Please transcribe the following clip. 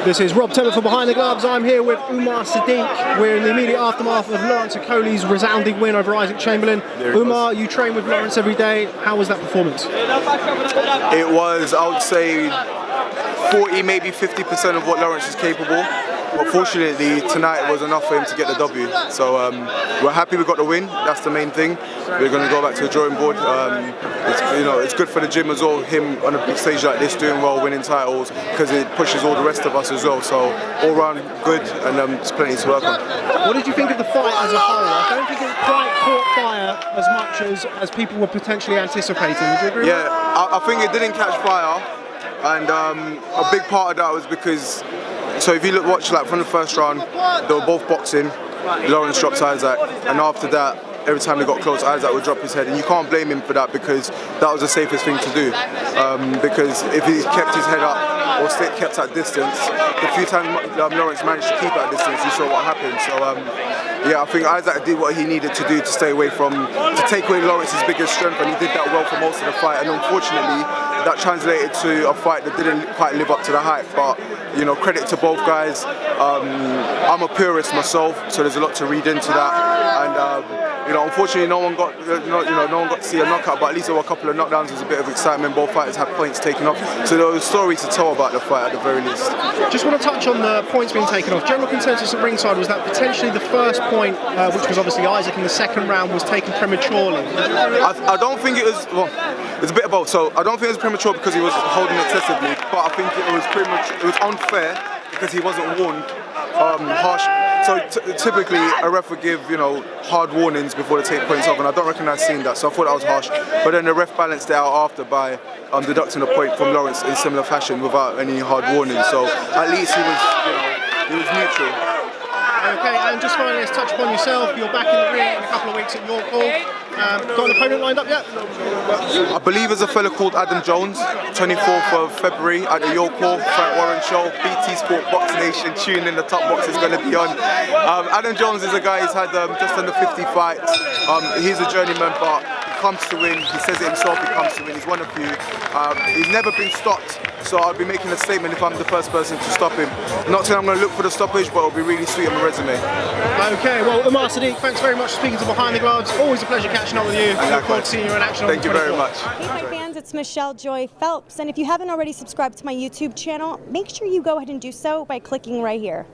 This is Rob Tebbutt for Behind the Gloves. I'm here with Umar Sadiq. We're in the immediate aftermath of Lawrence Okolie's resounding win over Isaac Chamberlain. Umar, you train with Lawrence every day. How was that performance? It was, I would say, 40, maybe 50% of what Lawrence is capable. But fortunately, tonight was enough for him to get the W. So we're happy we got the win. That's the main thing. We're going to go back to the drawing board. It's good for the gym as well. Him on a big stage like this, doing well, winning titles, because it pushes all the rest of us as well. So all round good, and there's plenty to work on. What did you think of the fight as a whole? I don't think it quite caught fire as much as people were potentially anticipating. Would you agree? Yeah, I think it didn't catch fire, and a big part of that was because. So if you watch like from the first round, they were both boxing. Lawrence dropped Isaac, and after that, every time they got close, Isaac would drop his head, and you can't blame him for that because that was the safest thing to do. Because if he kept his head up or kept at distance, the few times Lawrence managed to keep at distance, you saw what happened. So yeah, I think Isaac did what he needed to do to stay away to take away Lawrence's biggest strength, and he did that well for most of the fight. And unfortunately, that translated to a fight that didn't quite live up to the hype. But credit to both guys. I'm a purist myself, so there's a lot to read into that. And unfortunately, no one got to see a knockout. But at least there were a couple of knockdowns. There's a bit of excitement. Both fighters had points taken off, so there was a story to tell about the fight at the very least. Just want to touch on the points being taken off. General consensus at ringside was that potentially the first point, which was obviously Isaac in the second round, was taken prematurely. I don't think it was. Well, it's a bit of both. So I don't think it was premature because he was holding excessively, but I think it was It was unfair because he wasn't warned harsh. So typically a ref would give hard warnings before they take points off, and I don't recognise seeing that. So I thought that was harsh. But then the ref balanced it out after by deducting a point from Lawrence in similar fashion without any hard warnings. So at least he was neutral. Okay, and just finally, let's touch upon yourself. You're back in the ring in a couple of weeks at York Hall. Got an opponent lined up yet? I believe there's a fella called Adam Jones, 24th of February at the York Hall, Frank Warren Show, BT Sport Box Nation, tune in, the top box is going to be on. Adam Jones is a guy who's had just under 50 fights. He's a journeyman, but he comes to win. He says it himself, he comes to win. He's one of few. He's never been stopped, so I'll be making a statement if I'm the first person to stop him. Not saying I'm going to look for the stoppage, but it'll be really sweet on my resume. Okay, well, Umar Sadiq, thanks very much for speaking to Behind the Gloves. Always a pleasure catching up with you. I look forward to seeing you in action. Thank you very much. Hey, my fans, it's Michelle Joy Phelps, and if you haven't already subscribed to my YouTube channel, make sure you go ahead and do so by clicking right here.